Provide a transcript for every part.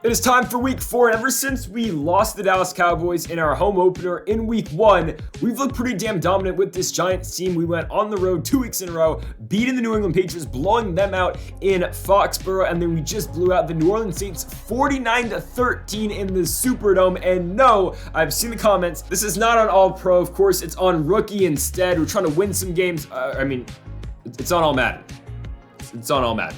It is time for week 4. Ever since we lost the Dallas Cowboys in our home opener in week 1, we've looked pretty damn dominant with this Giants team. We went on the road 2 weeks in a row, beating the New England Patriots, blowing them out in Foxborough, and then we just blew out the New Orleans Saints 49-13 in the Superdome. And no, I've seen the comments. This is not on All-Pro, of course. It's on Rookie instead. We're trying to win some games. It's on All Madden. It's on All Madden.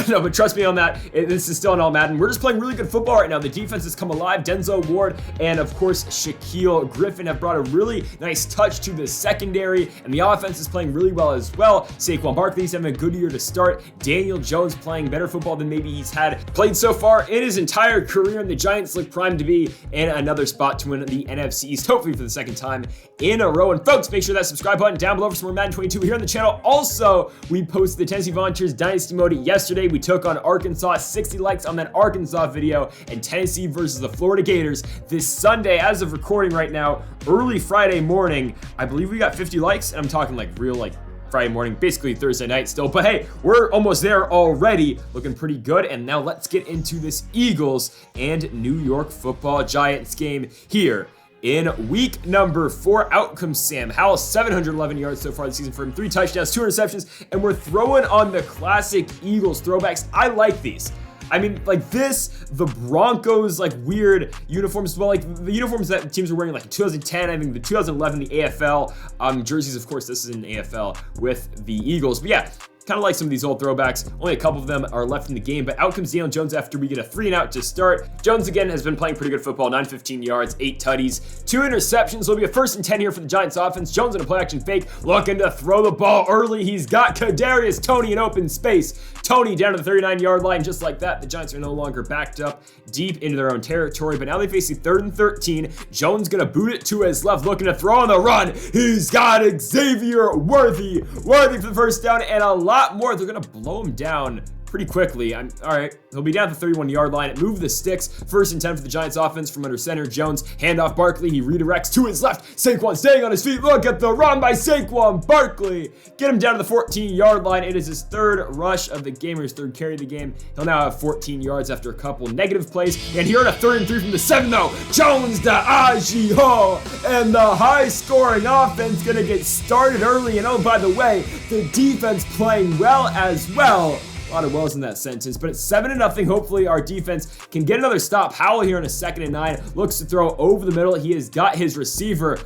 No, but trust me on that, this is still an all Madden. We're just playing really good football right now. The defense has come alive. Denzel Ward and, of course, Shaquille Griffin have brought a really nice touch to the secondary, and the offense is playing really well as well. Saquon Barkley's having a good year to start. Daniel Jones playing better football than maybe he's had played so far in his entire career, and the Giants look primed to be in another spot to win the NFC East, hopefully for the second time in a row. And folks, make sure that subscribe button down below for some more Madden 22 here on the channel. Also, we posted the Tennessee Volunteers Dynasty Mode yesterday. We took on Arkansas, 60 likes on that Arkansas video, and Tennessee versus the Florida Gators this Sunday. As of recording right now, early Friday morning, I believe we got 50 likes, and I'm talking like real Friday morning, basically Thursday night still, but hey, we're almost there already, looking pretty good. And now let's get into this Eagles and New York Football Giants game here in week number 4. Out comes Sam Howell, 711 yards so far this season for him, 3 touchdowns, 2 interceptions, and we're throwing on the classic Eagles throwbacks. I like these. I mean, like this, the Broncos, like weird uniforms as well, like the uniforms that teams were wearing like in 2010, I think the 2011, the AFL jerseys, of course, this is in AFL with the Eagles, but yeah, kind of like some of these old throwbacks. Only a couple of them are left in the game, but out comes Daniel Jones after we get a 3-and-out to start. Jones again has been playing pretty good football, 915 yards, 8 tutties, 2 interceptions. It'll be a 1st and 10 here for the Giants offense. Jones in a play action fake, looking to throw the ball early. He's got Kadarius Toney in open space. Toney down to the 39-yard line. Just like that, the Giants are no longer backed up deep into their own territory, but now they face a 3rd and 13. Jones gonna boot it to his left, looking to throw on the run. He's got Xavier Worthy for the first down and a lot more. They're gonna blow him down pretty quickly. All right, he'll be down at the 31-yard line. Move the sticks. 1st and 10 for the Giants offense from under center. Jones, handoff Barkley. He redirects to his left. Saquon staying on his feet. Look at the run by Saquon Barkley. Get him down to the 14-yard line. It is his 3rd rush of the game, or his 3rd carry of the game. He'll now have 14 yards after a couple negative plays. And here on a 3rd and 3 from the 7, though. Jones to Aji Hall. And the high-scoring offense gonna get started early. And oh, by the way, the defense playing well as well. A lot of wells in that sentence, but it's 7-0. Hopefully our defense can get another stop. Howell here on a 2nd and 9 looks to throw over the middle. He has got his receiver.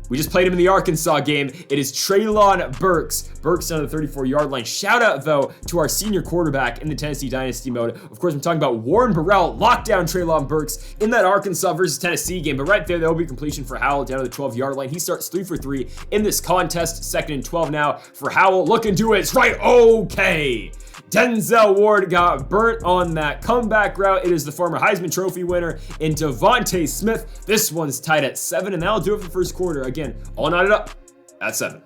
We just played him in the Arkansas game. It is Treylon Burks. Burks down to the 34-yard line. Shout out, though, to our senior quarterback in the Tennessee Dynasty mode. Of course, I'm talking about Warren Burrell. Lockdown Treylon Burks in that Arkansas versus Tennessee game. But right there, there will be completion for Howell down to the 12-yard line. He starts 3 for 3 in this contest. 2nd and 12 now for Howell. Looking to his right. Okay. Denzel Ward got burnt on that comeback route. It is the former Heisman Trophy winner in Devontae Smith. This one's tied at 7, and that'll do it for the first quarter. Again, all knotted up at 7.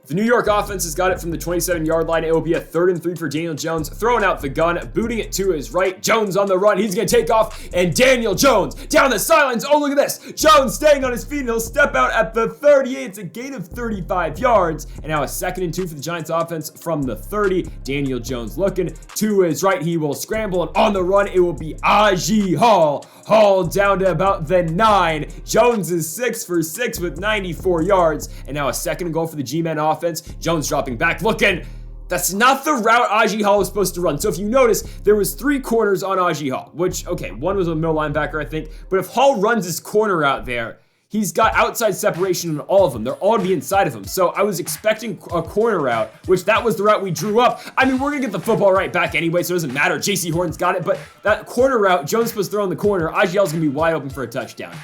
The New York offense has got it from the 27-yard line. It will be a 3rd and 3 for Daniel Jones, throwing out the gun, booting it to his right. Jones on the run. He's going to take off, and Daniel Jones down the sidelines. Oh, look at this. Jones staying on his feet, and he'll step out at the 38. It's a gain of 35 yards, and now a 2nd and 2 for the Giants offense from the 30. Daniel Jones looking to his right. He will scramble, and on the run, it will be Aji Hall. Hall down to about the 9. Jones is 6 for 6 with 94 yards, and now a 2nd and goal for the G-Men offense. Jones dropping back, looking. That's not the route Aji Hall was supposed to run. So if you notice, there was 3 corners on Aji Hall, which, okay, one was a middle linebacker, I think. But if Hall runs his corner out there, he's got outside separation on all of them. They're all to the inside of him. So I was expecting a corner route, which that was the route we drew up. I mean, we're going to get the football right back anyway, so it doesn't matter. J.C. Horn's got it. But that corner route, Jones was supposed to throw in the corner. Aji Hall's going to be wide open for a touchdown.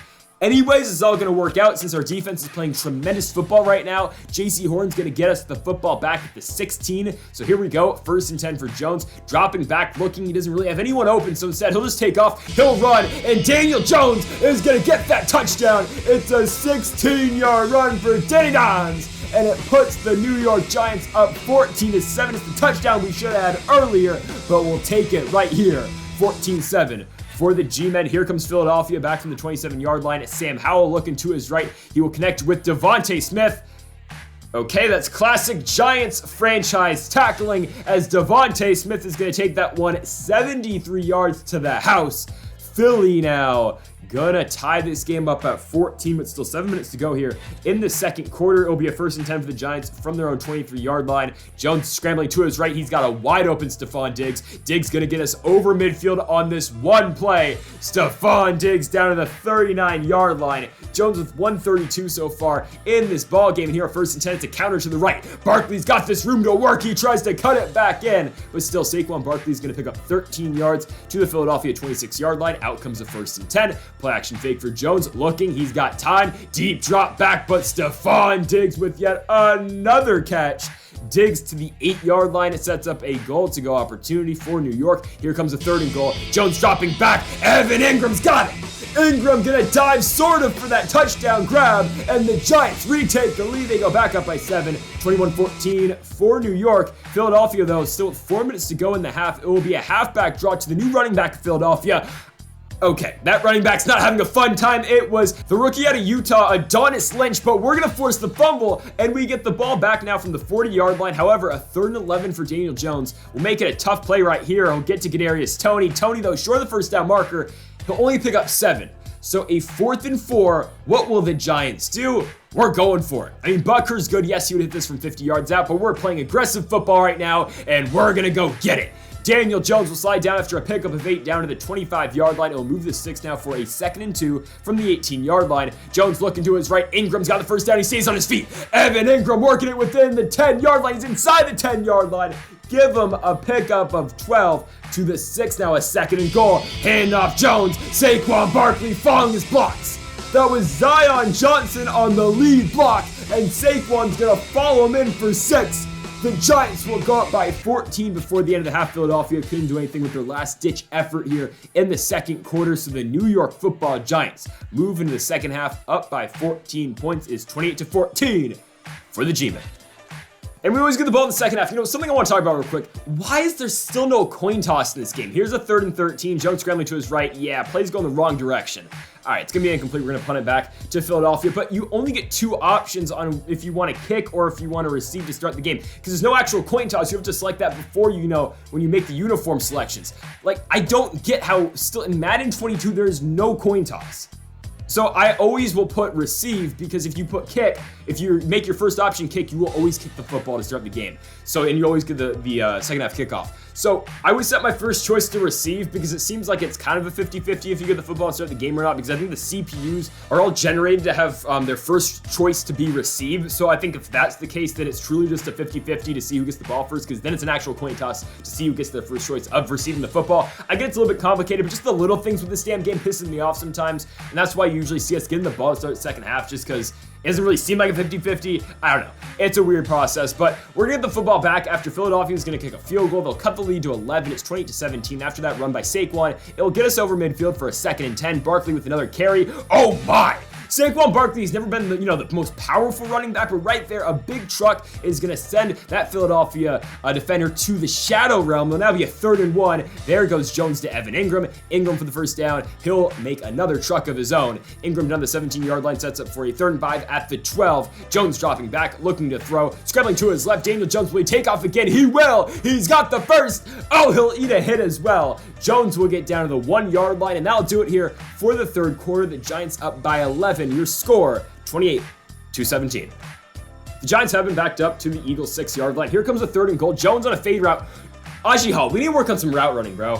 Anyways, it's all going to work out since our defense is playing tremendous football right now. J.C. Horn's going to get us the football back at the 16. So here we go. 1st and 10 for Jones. Dropping back, looking. He doesn't really have anyone open, so instead he'll just take off. He'll run, and Daniel Jones is going to get that touchdown. It's a 16-yard run for Danny Dons, and it puts the New York Giants up 14-7. It's the touchdown we should have had earlier, but we'll take it right here. 14-7. For the G-Men, here comes Philadelphia back from the 27-yard line. Sam Howell looking to his right. He will connect with Devontae Smith. Okay, that's classic Giants franchise tackling as Devontae Smith is going to take that one 73 yards to the house. Philly now gonna tie this game up at 14, but still 7 minutes to go here in the second quarter. It'll be a 1st and 10 for the Giants from their own 23-yard line. Jones scrambling to his right. He's got a wide open Stephon Diggs. Diggs gonna get us over midfield on this one play. Stephon Diggs down to the 39-yard line. Jones with 132 so far in this ball game. And here, 1st and 10, it's a counter to the right. Barkley's got this room to work. He tries to cut it back in, but still Saquon Barkley's gonna pick up 13 yards to the Philadelphia 26-yard line. Out comes a 1st and 10. Play action fake for Jones, looking, he's got time, deep drop back, but Stephon Diggs with yet another catch. Diggs to the 8-yard line. It sets up a goal-to-go opportunity for New York. Here comes a 3rd and goal. Jones dropping back. Evan Ingram's got it. Ingram gonna dive sort of for that touchdown grab, and the Giants retake the lead. They go back up by 7, 21-14 for New York. Philadelphia, though, still with 4 minutes to go in the half. It will be a halfback draw to the new running back of Philadelphia. Okay, that running back's not having a fun time. It was the rookie out of Utah, Adonis Lynch, but we're going to force the fumble, and we get the ball back now from the 40-yard line. However, a 3rd and 11 for Daniel Jones will make it a tough play right here. He'll get to Kadarius Toney. Toney, though, short of the 1st down marker, he'll only pick up 7. So a 4th and 4, what will the Giants do? We're going for it. I mean, Butker's good. Yes, he would hit this from 50 yards out, but we're playing aggressive football right now, and we're going to go get it. Daniel Jones will slide down after a pickup of 8 down to the 25-yard line. It will move the 6 now for a 2nd and 2 from the 18-yard line. Jones looking to his right. Ingram's got the 1st down. He stays on his feet. Evan Ingram working it within the 10-yard line. He's inside the 10-yard line. Give him a pickup of 12 to the 6. Now a 2nd and goal. Handoff Jones. Saquon Barkley following his blocks. That was Zion Johnson on the lead block, and Saquon's going to follow him in for 6. The Giants will go up by 14 before the end of the half. Philadelphia couldn't do anything with their last-ditch effort here in the second quarter, so the New York Football Giants move into the second half up by 14 points. Is 28-14 for the G-Men. And we always get the ball in the second half. You know, something I want to talk about real quick. Why is there still no coin toss in this game? Here's a 3rd and 13. Jones scrambling to his right. Yeah, play's going the wrong direction. All right, it's going to be incomplete. We're going to punt it back to Philadelphia. But you only get 2 options on if you want to kick or if you want to receive to start the game. Because there's no actual coin toss. You have to select that before when you make the uniform selections. Like, I don't get how still in Madden 22, there's no coin toss. So I always will put receive, because if you put kick, if you make your first option kick, you will always kick the football to start the game. So, and you always get the second half kickoff. So I would set my first choice to receive, because it seems like it's kind of a 50-50 if you get the football and start the game or not, because I think the CPUs are all generated to have their first choice to be receive. So I think if that's the case, then it's truly just a 50-50 to see who gets the ball first, because then it's an actual coin toss to see who gets their first choice of receiving the football. I get it's a little bit complicated, but just the little things with this damn game pisses me off sometimes, and that's why you usually see us getting the ball to start the second half, just because it doesn't really seem like a 50-50. I don't know. It's a weird process, but we're going to get the football back after Philadelphia is going to kick a field goal. They'll cut the lead to 11. It's 28-17. After that run by Saquon, it'll get us over midfield for a 2nd and 10. Barkley with another carry. Oh my! Saquon Barkley's never been the most powerful running back, but right there, a big truck is going to send that Philadelphia defender to the shadow realm. It'll now be a 3rd and 1. There goes Jones to Evan Ingram. Ingram for the 1st down. He'll make another truck of his own. Ingram down the 17-yard line, sets up for a 3rd and 5 at the 12. Jones dropping back, looking to throw. Scrambling to his left. Daniel Jones will take off again. He will. He's got the first. Oh, he'll eat a hit as well. Jones will get down to the 1-yard line, and that'll do it here for the third quarter. The Giants up by 11. Your score, 28-17. The Giants have been backed up to the Eagles' 6-yard line. Here comes a 3rd and goal. Jones on a fade route. Aji Hall, we need to work on some route running, bro.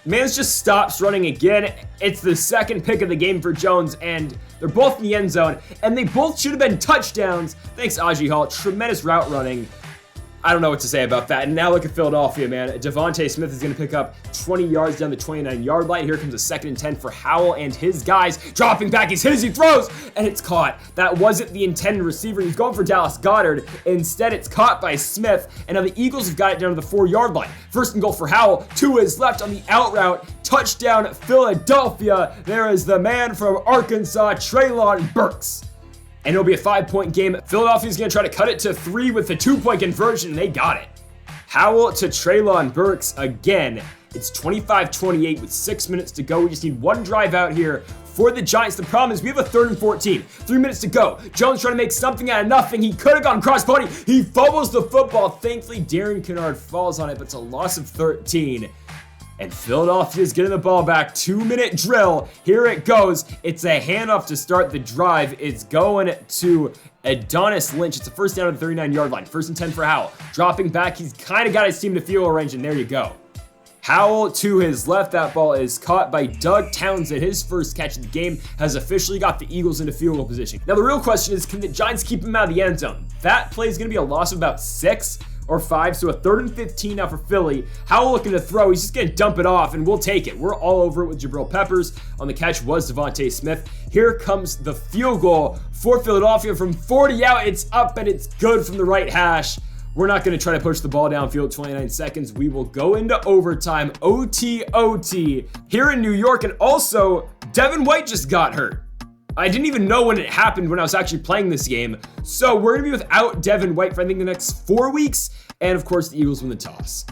Mans just stops running again. It's the 2nd pick of the game for Jones, and they're both in the end zone, and they both should have been touchdowns. Thanks, Aji Hall. Tremendous route running. I don't know what to say about that. And now look at Philadelphia, man. Devontae Smith is going to pick up 20 yards down the 29-yard line. Here comes a 2nd and 10 for Howell and his guys. Dropping back, he's hit as he throws, and it's caught. That wasn't the intended receiver. He's going for Dallas Goedert. Instead, it's caught by Smith, and now the Eagles have got it down to the 4-yard line. 1st and goal for Howell. To his left on the out route. Touchdown, Philadelphia. There is the man from Arkansas, Treylon Burks. And it'll be a 5-point game. Philadelphia's going to try to cut it to 3 with the 2-point conversion. They got it. Howell to Treylon Burks again. It's 25-28 with 6 minutes to go. We just need one drive out here for the Giants. The problem is we have a 3rd and 14. 3 minutes to go. Jones trying to make something out of nothing. He could have gone cross-body. He fumbles the football. Thankfully, Darren Kennard falls on it, but it's a loss of 13. And Philadelphia's getting the ball back. 2-minute drill. Here it goes. It's a handoff to start the drive. It's going to Adonis Lynch. It's a first down at the 39-yard line. 1st and 10 for Howell. Dropping back. He's kind of got his team to field goal range, and there you go. Howell to his left. That ball is caught by Doug Townsend. His first catch of the game has officially got the Eagles into field goal position. Now, the real question is, can the Giants keep him out of the end zone? That play is going to be a loss of about 6 or 5, so a 3rd and 15 now for Philly. Howell looking to throw. He's just going to dump it off, and we'll take it. We're all over it with Jabril Peppers. On the catch was Devontae Smith. Here comes the field goal for Philadelphia from 40 out. It's up, and it's good from the right hash. We're not going to try to push the ball downfield. 29 seconds. We will go into overtime. OT here in New York. And also, Devin White just got hurt. I didn't even know when it happened when I was actually playing this game. So we're going to be without Devin White for I think the next 4 weeks. And of course, the Eagles win the toss.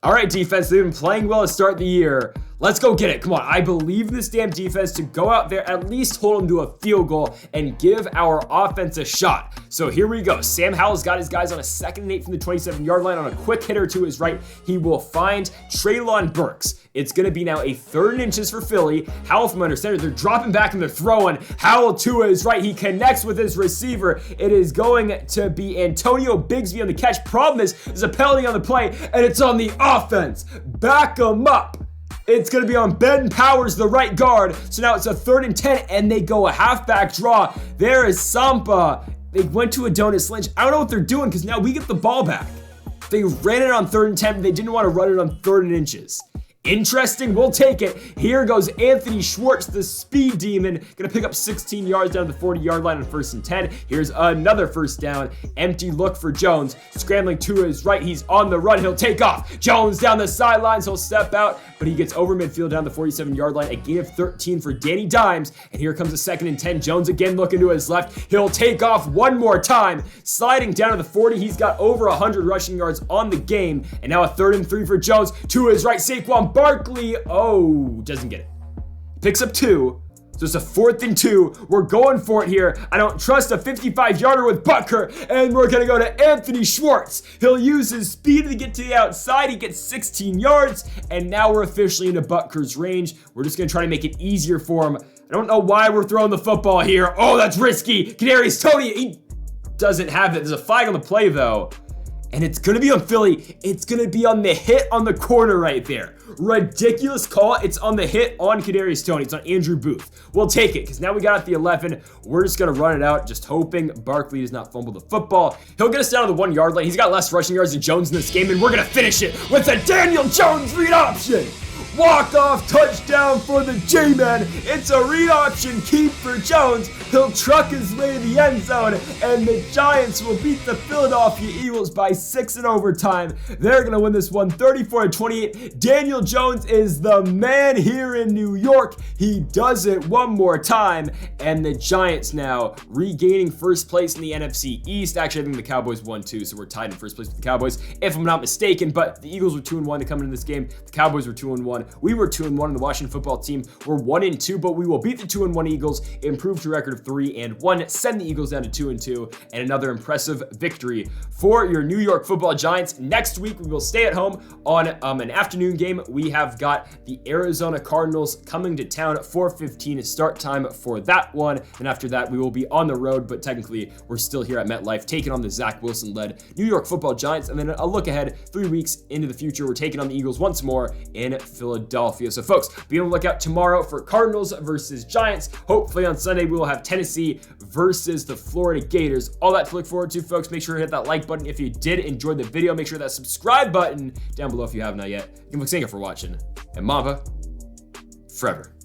All right, defense, they've been playing well to start the year. Let's go get it. Come on. I believe in this damn defense to go out there, at least hold them to a field goal and give our offense a shot. So here we go. Sam Howell's got his guys on a 2nd and 8 from the 27-yard line on a quick hitter to his right. He will find Treylon Burks. It's going to be now a 3rd and inches for Philly. Howell from under center. They're dropping back and they're throwing. Howell to his right. He connects with his receiver. It is going to be Antonio Bigsby on the catch. Problem is, there's a penalty on the play, and it's on the offense. Back them up. It's going to be on Ben Powers, the right guard. So now it's a 3rd and 10, and they go a halfback draw. There is Sampa. They went to Adonis Lynch. I don't know what they're doing because now we get the ball back. They ran it on 3rd and 10, but they didn't want to run it on 3rd and inches. Interesting, we'll take it. Here goes Anthony Schwartz, the speed demon. Gonna pick up 16 yards down to the 40-yard line on 1st and 10. Here's another first down. Empty look for Jones. Scrambling to his right, he's on the run. He'll take off. Jones down the sidelines. He'll step out, but he gets over midfield down the 47-yard line. A gain of 13 for Danny Dimes. And here comes a 2nd and 10. Jones again looking to his left. He'll take off one more time. Sliding down to the 40. He's got over 100 rushing yards on the game. And now a 3rd and 3 for Jones. To his right, Saquon Barkley, doesn't get it. Picks up 2. So it's a 4th and 2. We're going for it here. I don't trust a 55-yarder with Butker. And we're going to go to Anthony Schwartz. He'll use his speed to get to the outside. He gets 16 yards. And now we're officially into Butker's range. We're just going to try to make it easier for him. I don't know why we're throwing the football here. Oh, that's risky. Kadarius Toney, he doesn't have it. There's a flag on the play, though. And it's going to be on Philly. It's going to be on the hit on the corner right there. Ridiculous call. It's on the hit on Kadarius Toney. It's on Andrew Booth. We'll take it because now we got at the 11. We're just going to run it out, just hoping Barkley does not fumble the football. He'll get us down to the 1-yard line. He's got less rushing yards than Jones in this game, and we're going to finish it with a Daniel Jones read option. Walk-off touchdown for the J-Man. It's a read option keep for Jones. He'll truck his way to the end zone, and the Giants will beat the Philadelphia Eagles by 6 in overtime. They're going to win this one 34-28. Daniel Jones is the man here in New York. He does it one more time, and the Giants now regaining first place in the NFC East. Actually, I think the Cowboys won too, so we're tied in first place with the Cowboys, if I'm not mistaken, but the Eagles were 2-1 to come into this game. The Cowboys were 2-1. We were 2-1, and the Washington football team were 1-2, but we will beat the 2-1 Eagles, improve to a record of 3-1, send the Eagles down to 2-2, and another impressive victory for your New York football Giants. Next week, we will stay at home on an afternoon game. We have got the Arizona Cardinals coming to town at 4:15 start time for that one, and after that, we will be on the road, but technically, we're still here at MetLife, taking on the Zach Wilson-led New York football Giants, and then a look ahead 3 weeks into the future, we're taking on the Eagles once more in Philadelphia. So folks, be on the lookout tomorrow for Cardinals versus Giants. Hopefully on Sunday, we will have Tennessee versus the Florida Gators. All that to look forward to, folks. Make sure to hit that like button if you did enjoy the video. Make sure that subscribe button down below if you have not yet. Thank you for watching, and Mamba forever.